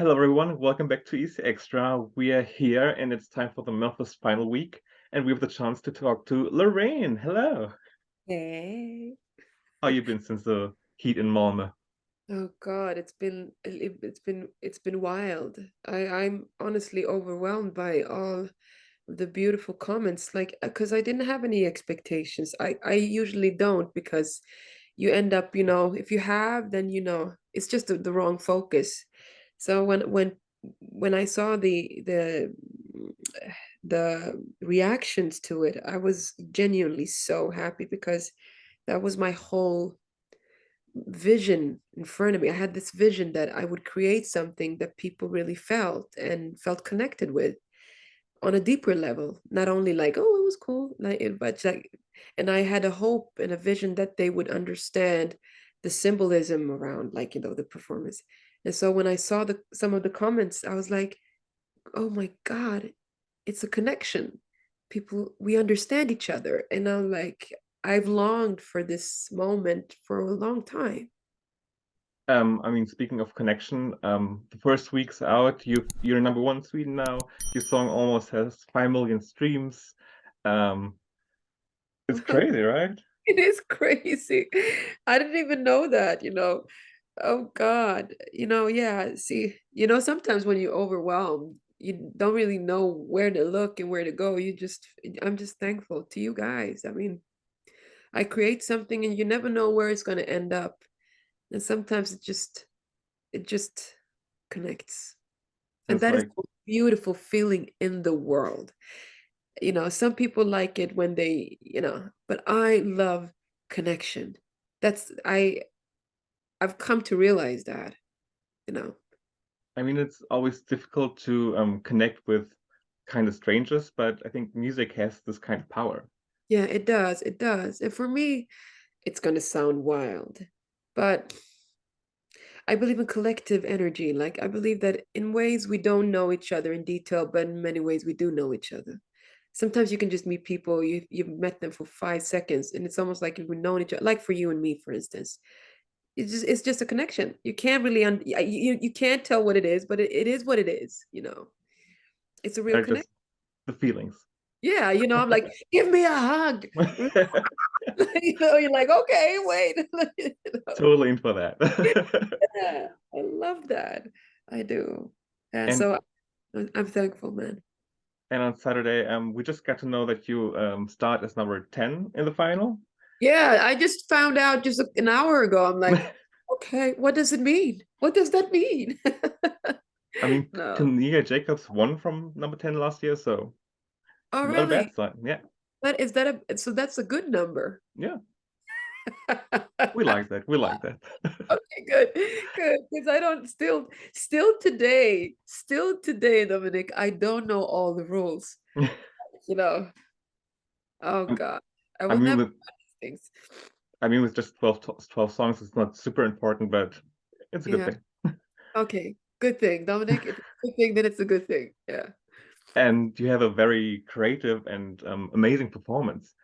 Hello, everyone. Welcome back to ESCXTRA. We are here, and it's time for the Memphis final week, and we have the chance to talk to Loreen. Hello. Hey. How you been since the heat in Malmö? Oh God, it's been wild. I'm honestly overwhelmed by all the beautiful comments, like because I didn't have any expectations. I usually don't because you end up, if you have, then it's just the wrong focus. So when I saw the reactions to it, I was genuinely so happy because that was my whole vision in front of me. I had this vision that I would create something that people really felt and felt connected with on a deeper level. Not only like, oh, it was cool, but like, and I had a hope and a vision that they would understand the symbolism around, like, the performance. And so when I saw some of the comments, I was like, oh my God, it's a connection. People, we understand each other. And I'm like, I've longed for this moment for a long time. Speaking of connection, the first week's out. You're number one in Sweden now. Your song almost has 5 million streams. Um, it's crazy, right? It is crazy. I didn't even know that. Oh God. Yeah. See, sometimes when you're overwhelmed, you don't really know where to look and where to go. I'm just thankful to you guys. I mean, I create something and you never know where it's going to end up. And sometimes it just connects. And It's that is like a beautiful feeling in the world. Some people like it when but I love connection. That's I've come to realize that, you know. it's always difficult to connect with kind of strangers, but I think music has this kind of power. Yeah, it does. It does. And for me, it's going to sound wild, but I believe in collective energy. Like I believe that in ways we don't know each other in detail, but in many ways we do know each other. Sometimes you can just meet people, you've met them for 5 seconds, and it's almost like we've known each other. Like for you and me, for instance. It's just a connection. You can't really you can't tell what it is, but it is what it is. It's a real They're connection. just the feelings. Yeah, I'm like, give me a hug. You're like, okay, wait. You know? Totally in for that. Yeah, I love that. I do. Yeah, And so I'm thankful, man. and on Saturday, we just got to know that you start as number 10 in the final. Yeah, I just found out just an hour ago. I'm like, okay, what does it mean? What does that mean? No. Tanika Jacobs won from number 10 last year, so Oh, not a bad really? sign. Yeah, So that's a good number. yeah, we like that. We like that. Okay, good, good. Because I don't still today, Dominic, I don't know all the rules. You know. Oh God, I I will mean, never with do these things. just 12 songs, it's not super important, but it's a good Yeah. thing. Okay. Good thing, Dominic. If it's a good thing, then it's a good thing. Yeah. And you have a very creative and amazing performance.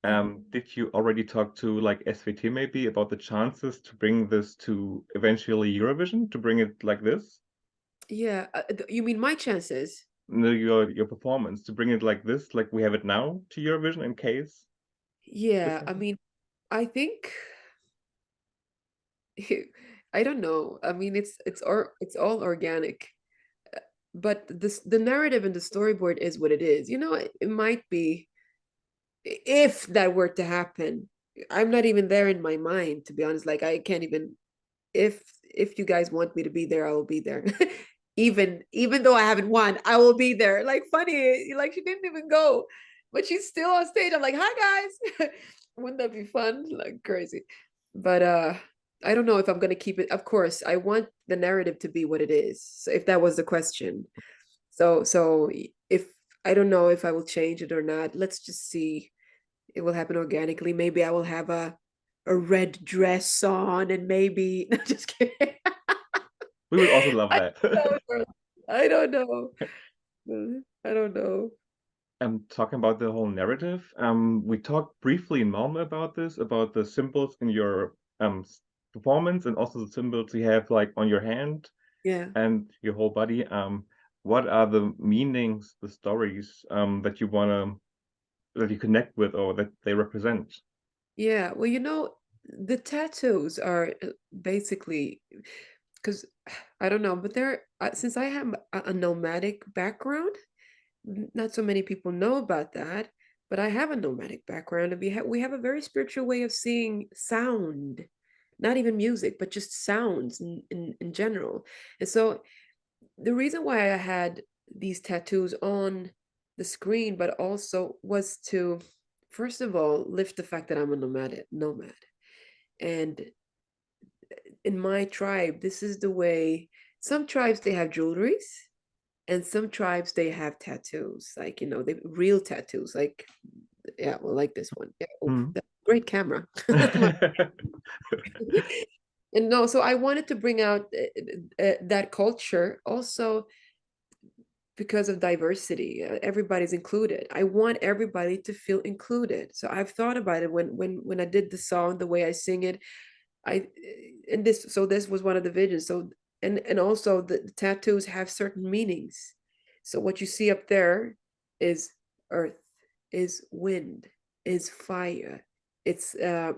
Mhm. Did you already talk to like SVT maybe about the chances to bring this to eventually Eurovision, to bring it like this? Yeah. You mean my chances? No, your performance, to bring it like this, like we have it now, to Eurovision in case this Yeah. I happens? mean, I think I don't know. I mean, it's all organic. But the narrative and the storyboard is what it is. It might be if that were to happen. I'm not even there in my mind, to be honest. Like I can't even if you guys want me to be there, I will be there. Even though I haven't won, I will be there. Like funny, like she didn't even go, but she's still on stage. I'm like, hi guys. Wouldn't that be fun? Like crazy. But I don't know if I'm gonna keep it. Of course, I want the narrative to be what it is. So if that was the question. So if I don't know if I will change it or not. Let's just see. It will happen organically. Maybe I will have a red dress on and maybe no, just kidding. We would also love I that. don't know. I don't know. I don't know. Talking about the whole narrative, we talked briefly in Malmö about this, about the symbols in your performance and also the symbols you have like on your hand. Yeah. and your whole body. What are the meanings, the stories that you connect with or that they represent? Yeah. Well, the tattoos are basically because I don't know, but since I have a nomadic background, not so many people know about that, but I have a nomadic background, and we have a very spiritual way of seeing sound, not even music, but just sounds in general. And so the reason why I had these tattoos on the screen, but also was to, first of all, lift the fact that I'm a nomad. And in my tribe, this is the way some tribes they have jewelries, and some tribes they have tattoos, like they real tattoos, like yeah, well, like this one. Yeah, oh, Mm. that's a great camera. And no, so I wanted to bring out that culture also because of diversity. Everybody's included. I want everybody to feel included. So I've thought about it when I did the song, the way I sing it. I and this was one of the visions. So and also the tattoos have certain meanings. So what you see up there is earth, is wind, is fire. It's have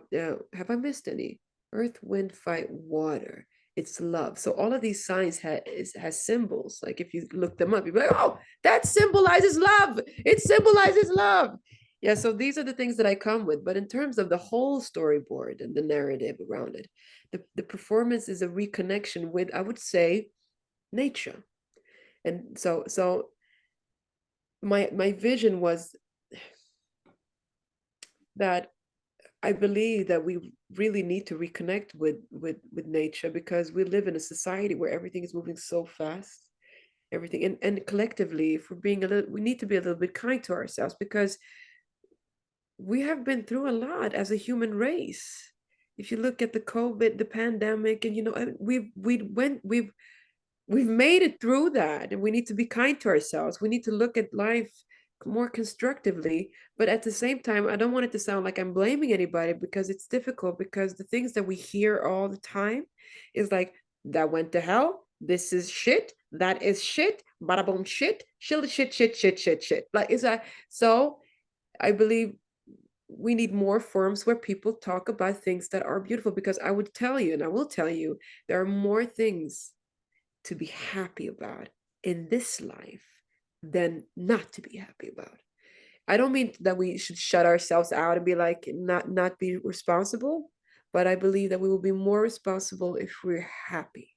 I missed any? Earth, wind, fire, water. It's love. So all of these signs has symbols. Like if you look them up, you're like, oh, that symbolizes love. It symbolizes love. Yeah, so these are the things that I come with. But in terms of the whole storyboard and the narrative around it, the performance is a reconnection with, I would say, nature. And so my vision was that I believe that we really need to reconnect with nature, because we live in a society where everything is moving so fast. Everything, and collectively, if we're being a little, we need to be a little bit kind to ourselves, because we have been through a lot as a human race. If you look at the COVID, the pandemic, and we've made it through that, and we need to be kind to ourselves. We need to look at life more constructively, but at the same time, I don't want it to sound like I'm blaming anybody, because it's difficult, because the things that we hear all the time is like, that went to hell, this is shit, that is shit, bada boom shit, shit, shit, shit, shit, shit, shit. Like, is that so? I believe we need more forums where people talk about things that are beautiful, because I would tell you, and I will tell you, there are more things to be happy about in this life than not to be happy about. I don't mean that we should shut ourselves out and be like not be responsible, but I believe that we will be more responsible if we're happy,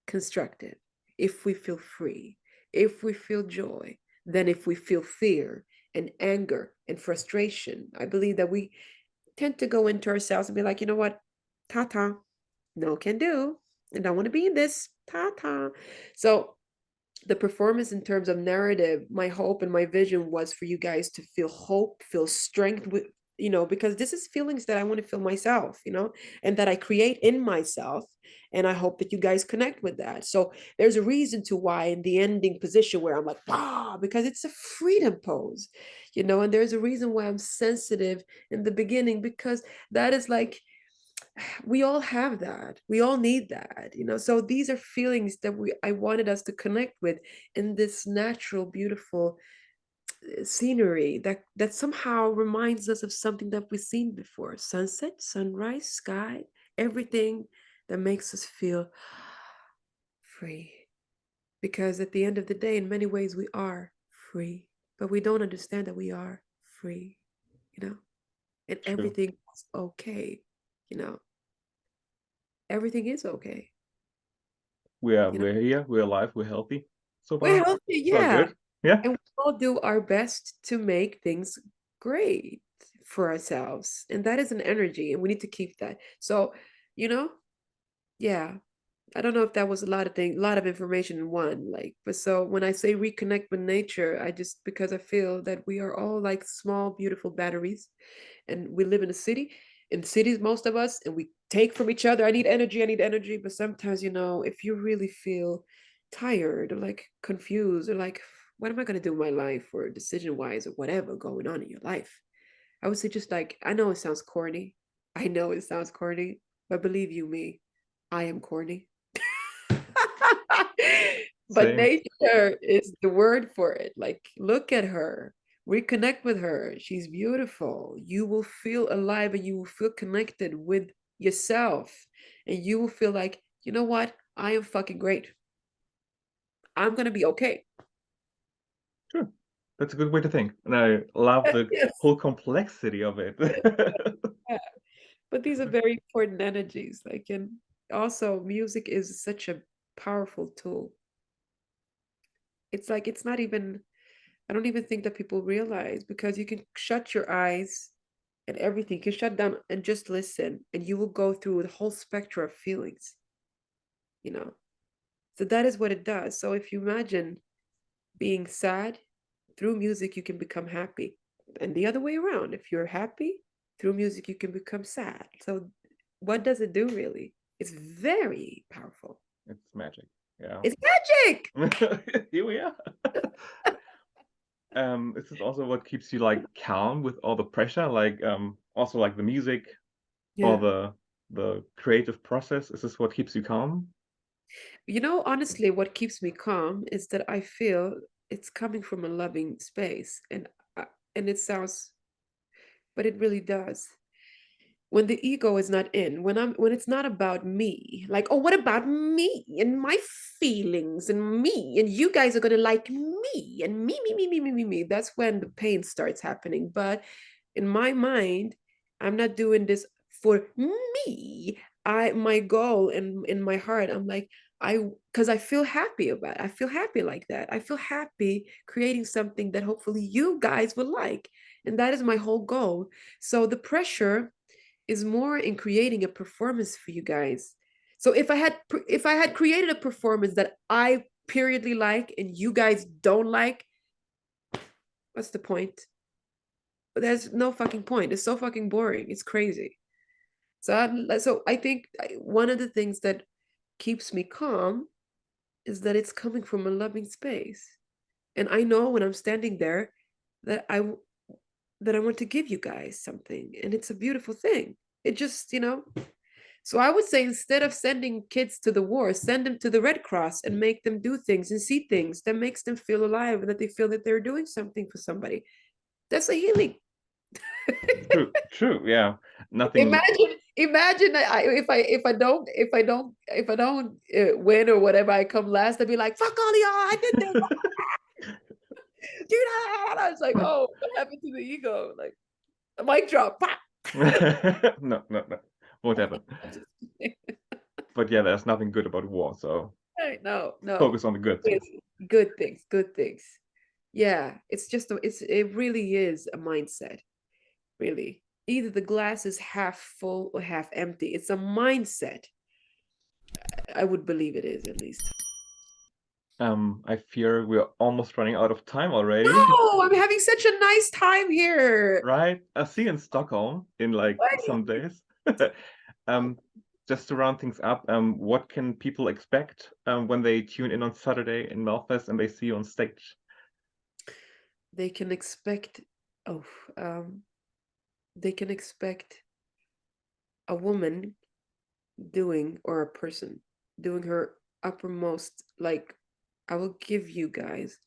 constructive, if we feel free, if we feel joy, than if we feel fear and anger and frustration. I believe that we tend to go into ourselves and be like, you know what, ta ta, no can do. I don't want to be in this, ta ta. So the performance in terms of narrative, my hope and my vision was for you guys to feel hope, feel strength with, because this is feelings that I want to feel myself, and that I create in myself. And I hope that you guys connect with that. So there's a reason to why in the ending position where I'm like, ah, because it's a freedom pose, and there's a reason why I'm sensitive in the beginning, because that is like, we all have that, we all need that, so these are feelings that I wanted us to connect with in this natural, beautiful scenery that somehow reminds us of something that we've seen before: sunset, sunrise, sky, everything that makes us feel free. Because at the end of the day, in many ways, we are free, but we don't understand that we are free, and True. everything is okay, you know everything is okay. We're here, we're alive, we're healthy so We're far. healthy, So yeah. good. Yeah. And we all do our best to make things great for ourselves. And that is an energy, and we need to keep that. So, you know, yeah. I don't know if that was a lot of things, a lot of information in one. Like, but so when I say reconnect with nature, I just, because I feel that we are all like small, beautiful batteries, and we live in a city, in cities, most of us, and we take from each other. I need energy. But sometimes, if you really feel tired or like confused or like, what am I going to do in my life, or decision wise, or whatever going on in your life, I would say just like, I know it sounds corny. I know it sounds corny, but believe you me, I am corny. But Same. nature is the word for it. Like, look at her, reconnect with her. She's beautiful. You will feel alive and you will feel connected with yourself. And you will feel like, you know what? I am fucking great. I'm gonna be okay. Sure. That's a good way to think. And I love the Yes. whole complexity of it. Yeah. But these are very important energies. Like, and also music is such a powerful tool. It's like it's not even, I don't even think that people realize, because you can shut your eyes and everything. You can shut down and just listen, and you will go through the whole spectrum of feelings, you know. So that is what it does. So if you imagine being sad, through music you can become happy. And the other way around, if you're happy, through music you can become sad. So what does it do really? It's very powerful. It's magic. Yeah. It's magic. Here we are. Is this also what keeps you like calm with all the pressure? Like also like the music or Yeah. the creative process? Is this what keeps you calm? You know, honestly, what keeps me calm is that I feel it's coming from a loving space, and it sounds, but it really does. When the ego is not in, when it's not about me, like, oh, what about me and my feelings and me and you guys are gonna like me and me. That's when the pain starts happening. But in my mind, I'm not doing this for me. My goal in my heart, I'm like, because I feel happy about it. I feel happy like that. I feel happy creating something that hopefully you guys will like. And that is my whole goal. So the pressure is more in creating a performance for you guys. So if I had created a performance that I periodly like and you guys don't like, what's the point? There's no fucking point. It's so fucking boring. It's crazy. So I think one of the things that keeps me calm is that it's coming from a loving space. And I know when I'm standing there that I want to give you guys something, and it's a beautiful thing. It just, so I would say, instead of sending kids to the war, send them to the Red Cross and make them do things and see things that makes them feel alive and that they feel that they're doing something for somebody. That's a healing. True, yeah. Nothing. Imagine if I don't win or whatever, I come last, I'd be like, fuck all y'all, I did this. Dude, I was like, oh, what happened to the ego? Like, a mic drop. Pop. No, won't happen. But yeah, there's nothing good about war, so No. focus on the good things. Good things. Yeah, it really is a mindset, really. Either the glass is half full or half empty. It's a mindset. I would believe it is, at least. I fear we're almost running out of time already. No, I'm having such a nice time here. Right? I'll see you in Stockholm in like some days. Just to round things up, what can people expect when they tune in on Saturday in Melfest and they see you on stage? They can expect, oh, they can expect a woman doing, or a person doing her uppermost, like, I will give you guys,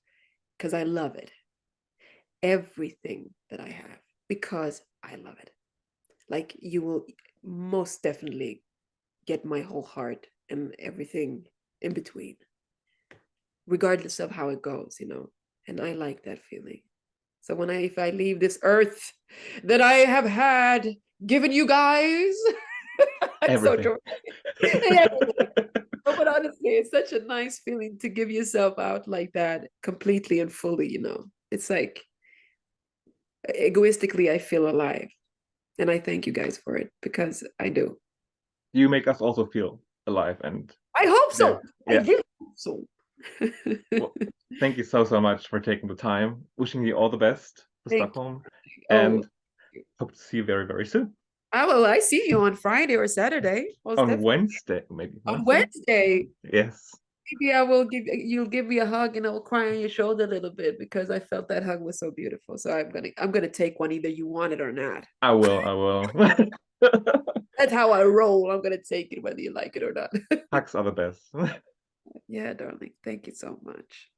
because I love it, everything that I have, because I love it. Like, you will most definitely get my whole heart and everything in between, regardless of how it goes, and I like that feeling. So if I leave this earth that I have had given you guys, I'm so Everything. dramatic. No, but honestly, it's such a nice feeling to give yourself out like that, completely and fully. It's like, egoistically, I feel alive, and I thank you guys for it, because I do. You make us also feel alive, and I hope so. Yeah. I really hope so. Well, thank you so much for taking the time. Wishing you all the best for Stockholm, Oh, and hope to see you very, very soon. I see you on Friday or Saturday. Most On definitely. Wednesday, maybe. On Wednesday. Yes. Maybe you'll give me a hug and I'll cry on your shoulder a little bit, because I felt that hug was so beautiful. So I'm gonna take one, either you want it or not. I will. That's how I roll. I'm gonna take it whether you like it or not. Hugs are the best. Yeah, darling. Thank you so much.